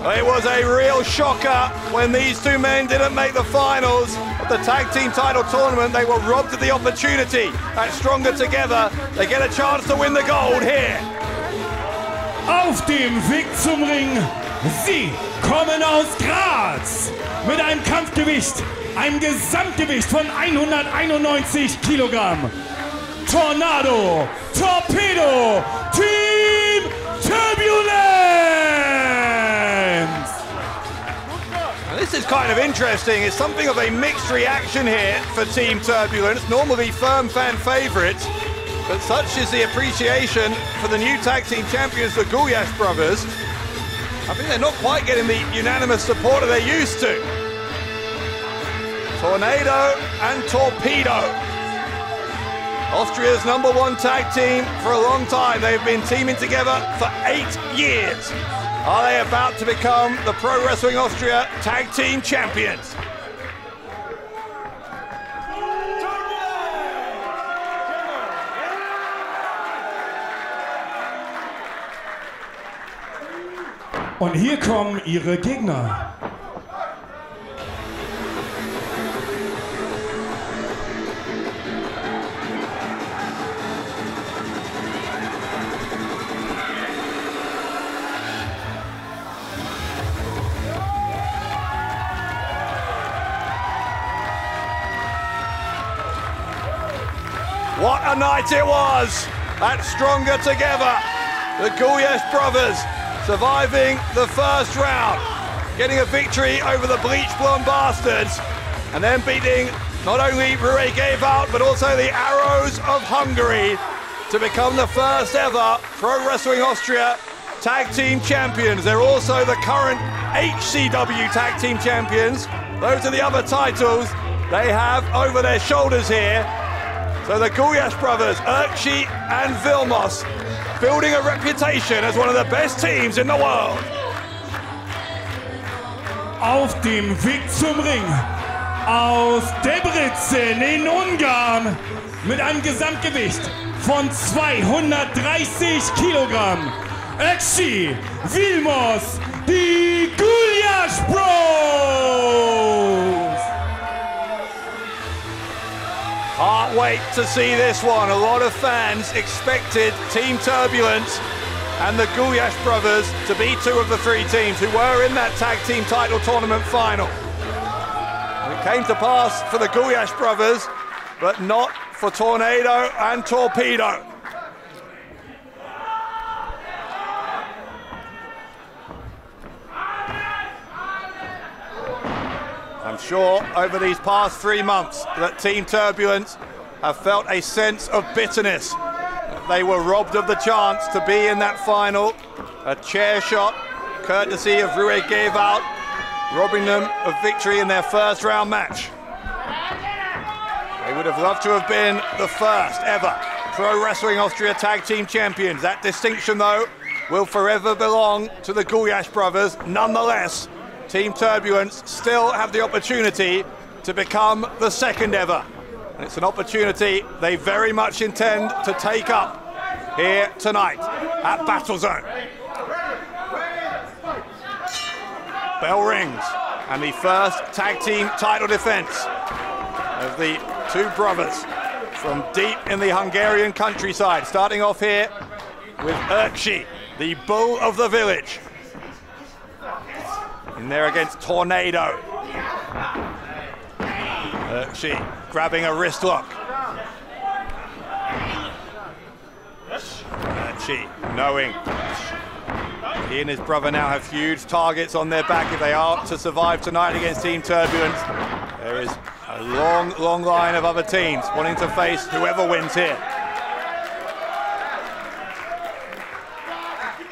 It was a real shocker when these two men didn't make the finals of the tag team title tournament. They were robbed of the opportunity at Stronger Together. They get a chance to win the gold here. Auf dem Weg zum Ring, sie kommen aus Graz mit einem Kampfgewicht, einem Gesamtgewicht von 191 Kilogramm. Tornado, Torpedo, Team Turbulence! This is kind of interesting. It's something of a mixed reaction here for Team Turbulence. Normally firm fan favourites, but such is the appreciation for the new tag team champions, the Gulyas brothers. I think they're not quite getting the unanimous support that they're used to. Tornado and Torpedo. Austria's #1 tag team for a long time. They've been teaming together for 8 years. Are they about to become the Pro Wrestling Austria Tag Team Champions? Und hier kommen ihre Gegner. What a night it was at Stronger Together. The Gulyas brothers surviving the first round, getting a victory over the Bleach Blonde Bastards, and then beating not only Virgile Defour but also the Arrows of Hungary to become the first ever Pro Wrestling Austria Tag Team Champions. They're also the current HCW Tag Team Champions. Those are the other titles they have over their shoulders here. So the Gulyas brothers, Öcsi and Vilmos, building a reputation as one of the best teams in the world. Auf dem Weg zum Ring, aus Brix in Ungarn, mit einem Gesamtgewicht von 230 Kilogramm. Öcsi, Vilmos, die Gulyas Bros! Can't wait to see this one. A lot of fans expected Team Turbulence and the Gulyas brothers to be two of the three teams who were in that tag team title tournament final. It came to pass for the Gulyas brothers, but not for Tornado and Torpedo. I'm sure over these past 3 months that Team Turbulence have felt a sense of bitterness. They were robbed of the chance to be in that final. A chair shot, courtesy of Virgile Defour, robbing them of victory in their first round match. They would have loved to have been the first ever Pro Wrestling Austria Tag Team Champions. That distinction, though, will forever belong to the Gulyas brothers. Nonetheless, Team Turbulence still have the opportunity to become the second ever. And it's an opportunity they very much intend to take up here tonight at Battle Zone. Bell rings, and the first tag team title defense of the two brothers from deep in the Hungarian countryside. Starting off here with Öcsi, the bull of the village. In there against Tornado. Öcsi grabbing a wrist lock. Öcsi knowing he and his brother now have huge targets on their back if they are to survive tonight against Team Turbulence. There is a long, long line of other teams wanting to face whoever wins here.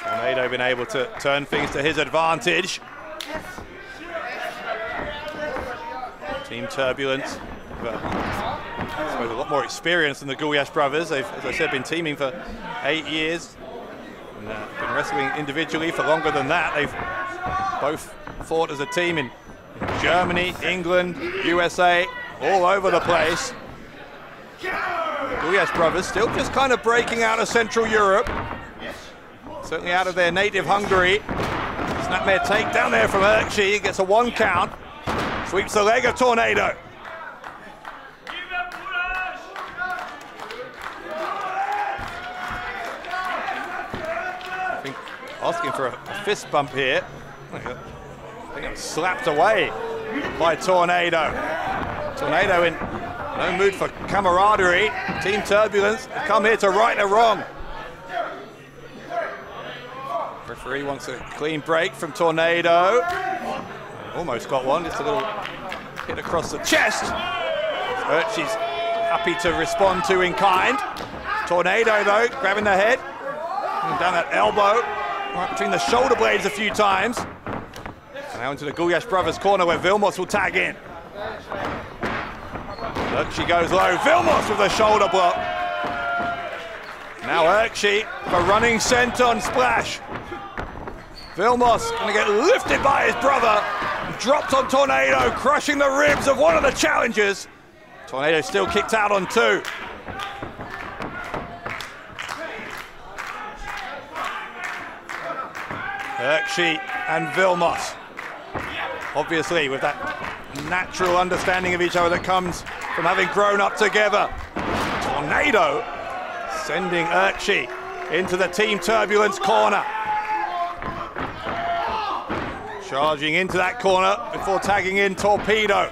Tornado been able to turn things to his advantage. Team Turbulence, but I suppose a lot more experience than the Gulyas brothers. They've, as I said, been teaming for 8 years. And, been wrestling individually for longer than that. They've both fought as a team in Germany, England, USA, all over the place. Gulyas brothers still just kind of breaking out of Central Europe. Certainly out of their native Hungary. Snapmare take down there from Öcsi, gets a 1 count. Sweeps the leg of Torpedo. I think asking for a fist bump here. I think I'm slapped away by Torpedo. Torpedo in no mood for camaraderie. Team Turbulence come here to right a wrong. Referee wants a clean break from Torpedo. Almost got one, just a little hit across the chest. Öcsi's happy to respond to in kind. Torpedo though, grabbing the head. And down that elbow, right between the shoulder blades a few times. Now into the Gulyas brothers corner where Vilmos will tag in. Öcsi goes low, Vilmos with a shoulder block. Now Öcsi for running senton splash. Vilmos gonna get lifted by his brother, dropped on Torpedo, crushing the ribs of one of the challengers. Torpedo still kicked out on 2. Öcsi and Vilmos, obviously with that natural understanding of each other that comes from having grown up together. Torpedo sending Öcsi into the Team Turbulence corner. Charging into that corner before tagging in Torpedo.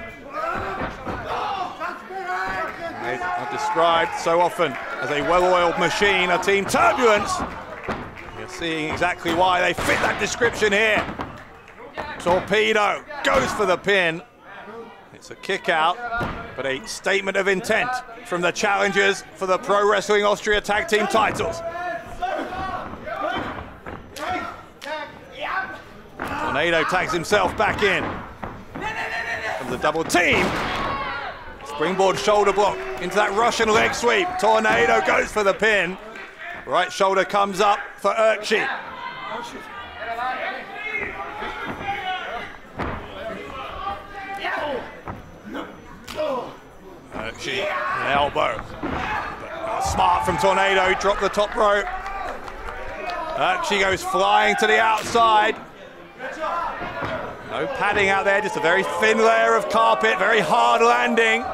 They are described so often as a well-oiled machine, a Team Turbulence. You're seeing exactly why they fit that description here. Torpedo goes for the pin. It's a kick out, but a statement of intent from the challengers for the Pro Wrestling Austria Tag Team titles. Torpedo tags himself back in. From the double team. Springboard shoulder block into that Russian leg sweep. Torpedo goes for the pin. Right shoulder comes up for Öcsi. Öcsi, an elbow. But smart from Torpedo, dropped the top rope. Öcsi goes flying to the outside. No padding out there, just a very thin layer of carpet, very hard landing.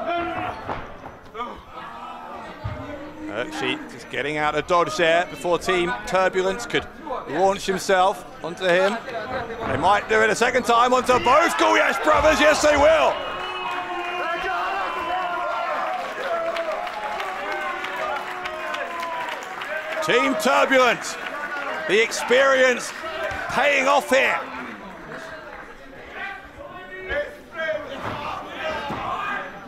Öcsi just getting out of dodge there before Team Turbulence could launch himself onto him. They might do it a second time onto both Gulyas brothers, yes they will. Team Turbulence, the experience paying off here.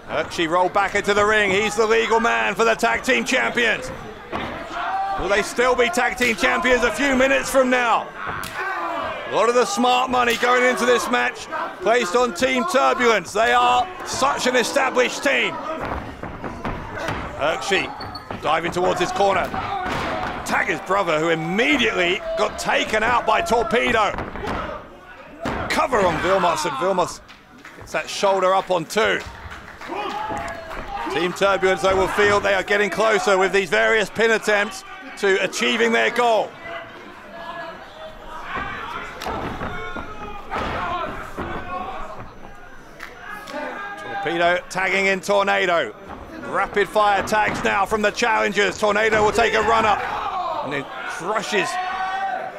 Öcsi rolled back into the ring. He's the legal man for the tag team champions. Will they still be tag team champions a few minutes from now? A lot of the smart money going into this match placed on Team Turbulence. They are such an established team. Öcsi diving towards his corner. Tag his brother, who immediately got taken out by Torpedo. Cover on Vilmos, and Vilmos gets that shoulder up on 2. Team Turbulence, though, will feel they are getting closer with these various pin attempts to achieving their goal. Torpedo tagging in Torpedo. Rapid fire tags now from the challengers. Torpedo will take a run up and then crushes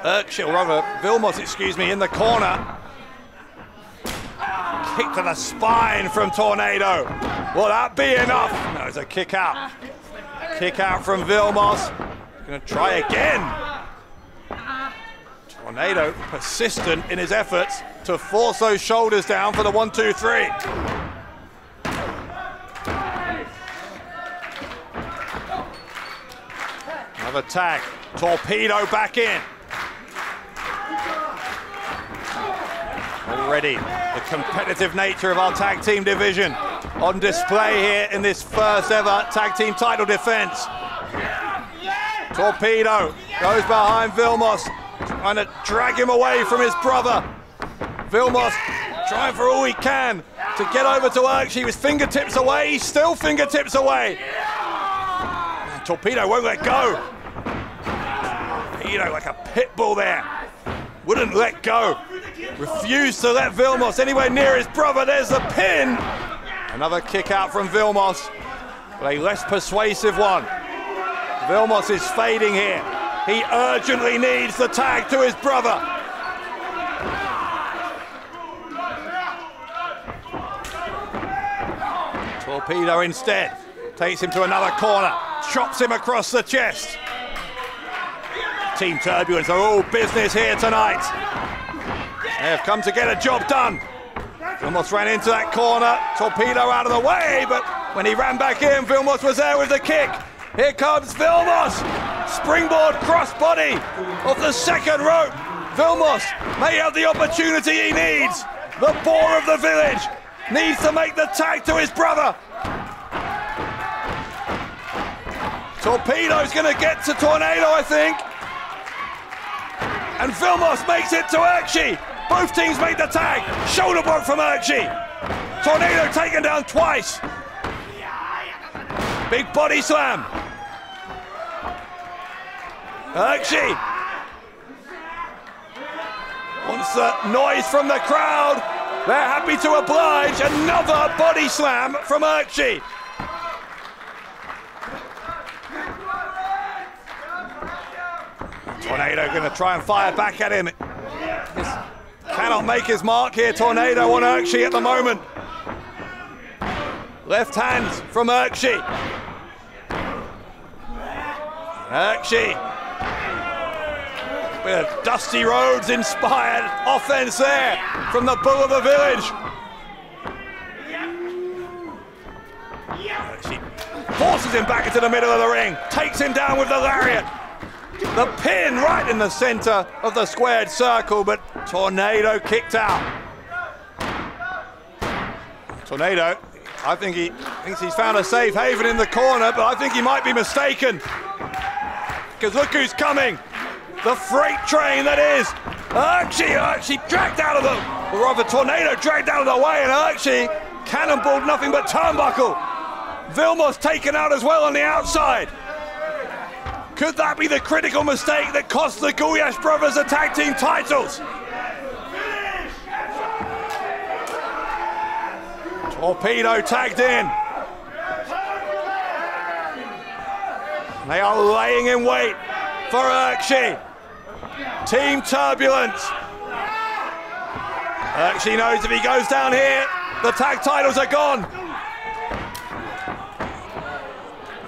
Öcsi, or rather Vilmos, excuse me, in the corner. Kick to the spine from Torpedo. Will that be enough? No, it's a kick out. Kick out from Vilmos. Gonna try again. Torpedo persistent in his efforts to force those shoulders down for the 1, 2, 3. Another tag. Torpedo back in. Already the competitive nature of our tag team division on display here in this first ever tag team title defense. Torpedo goes behind Vilmos, trying to drag him away from his brother. Vilmos trying for all he can to get over to Öcsi with fingertips away. He's still fingertips away. And Torpedo won't let go. Torpedo like a pit bull there. Wouldn't let go. refused to let Vilmos anywhere near his brother. There's the pin. Another kick out from Vilmos, but a less persuasive one. Vilmos is fading here. He urgently needs the tag to his brother. Torpedo instead takes him to another corner, chops him across the chest. Team Turbulence are all business here tonight. They have come to get a job done. Vilmos ran into that corner, Torpedo out of the way, but when he ran back in, Vilmos was there with the kick. Here comes Vilmos, springboard crossbody off the second rope. Vilmos may have the opportunity he needs. The boar of the village needs to make the tag to his brother. Torpedo's going to get to Tornado, I think. And Vilmos makes it to Öcsi. Both teams make the tag. Shoulder block from Öcsi. Tornado taken down twice. Big body slam. Öcsi wants the noise from the crowd. They're happy to oblige. Another body slam from Öcsi. Tornado going to try and fire back at him. Cannot make his mark here. Tornado on Öcsi at the moment. Left hands from Öcsi. Öcsi. Bit of Dusty Rhodes inspired offense there from the bull of the village. Öcsi forces him back into the middle of the ring. Takes him down with the lariat. The pin right in the center of the squared circle, but Tornado kicked out. Tornado, I think he thinks he's found a safe haven in the corner, but I think he might be mistaken. Because look who's coming. The freight train that is Öcsi dragged out of the, or rather Tornado dragged out of the way, and Öcsi cannonballed nothing but turnbuckle. Vilmos taken out as well on the outside. Could that be the critical mistake that cost the Gulyas brothers the tag team titles? Torpedo tagged in. They are laying in wait for Öcsi. Team Turbulence. Öcsi knows if he goes down here, the tag titles are gone.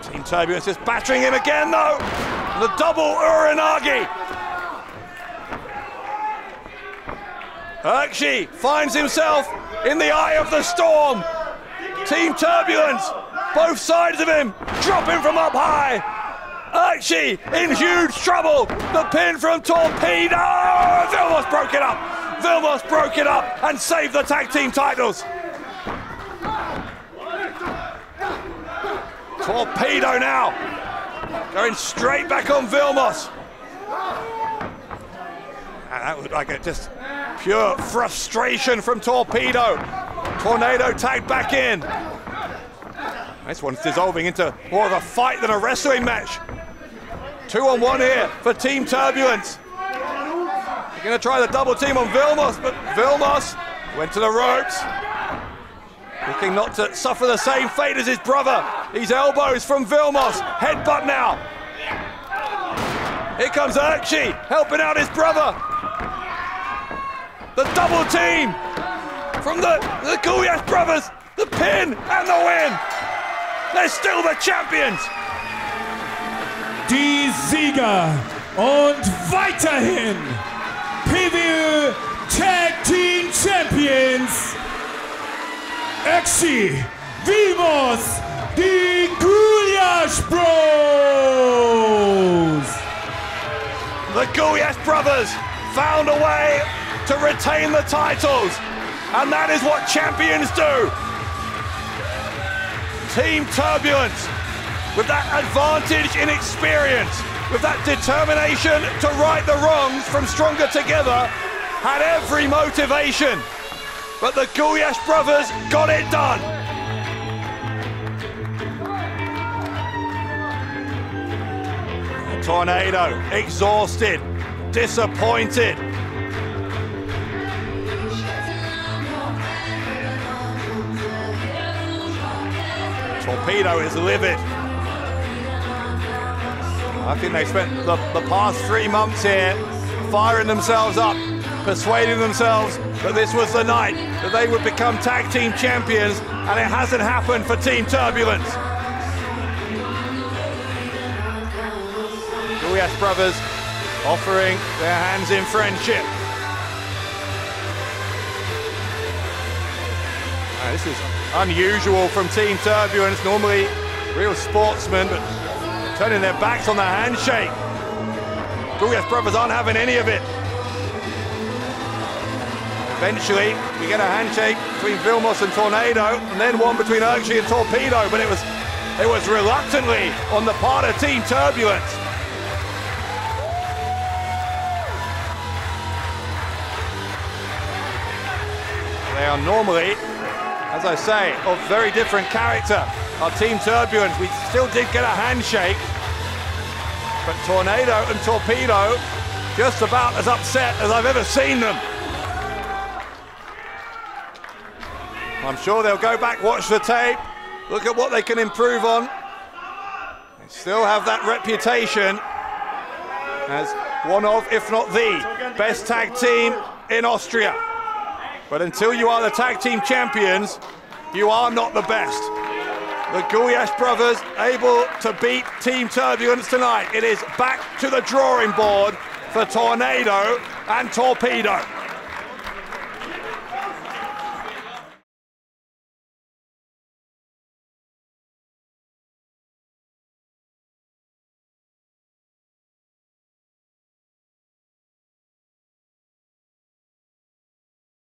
Team Turbulence is battering him again though. The double Uranagi. Öcsi finds himself in the eye of the storm. Team Turbulence, both sides of him, dropping from up high. Öcsi in huge trouble. The pin from Torpedo. Vilmos broke it up. Vilmos broke it up and saved the tag team titles. Torpedo now, going straight back on Vilmos. And that looked like just pure frustration from Torpedo. Tornado tagged back in. This one's dissolving into more of a fight than a wrestling match. 2-on-1 here for Team Turbulence. They're going to try the double team on Vilmos, but Vilmos went to the ropes. Looking not to suffer the same fate as his brother. These elbows from Vilmos. Headbutt now. Here comes Öcsi, helping out his brother. The double team from the Gulyas brothers. The pin and the win. They're still the champions. Die Sieger und weiterhin PWÖ Tag Team Champions Öcsi, Vilmos, die Gulyas Bros. The Gulyas brothers found a way to retain the titles, and that is what champions do. Team Turbulence, with that advantage in experience, with that determination to right the wrongs from Stronger Together, had every motivation. But the Gulyas brothers got it done. Tornado, exhausted, disappointed. Torpedo is livid. I think they spent the past 3 months here firing themselves up, persuading themselves that this was the night that they would become tag team champions, and it hasn't happened for Team Turbulence. Gulyas brothers offering their hands in friendship. Now, this is unusual from Team Turbulence, normally real sportsmen, but turning their backs on the handshake. Gulyas brothers aren't having any of it. Eventually, we get a handshake between Vilmos and Tornado, and then one between Öcsi and Torpedo, but it was reluctantly on the part of Team Turbulence. They are normally, as I say, of very different character. Our Team Turbulence, we still did get a handshake, but Tornado and Torpedo just about as upset as I've ever seen them. I'm sure they'll go back, watch the tape, look at what they can improve on. They still have that reputation as one of, if not the, best tag team in Austria. But until you are the tag team champions, you are not the best. The Gulyas brothers able to beat Team Turbulence tonight. It is back to the drawing board for Tornado and Torpedo.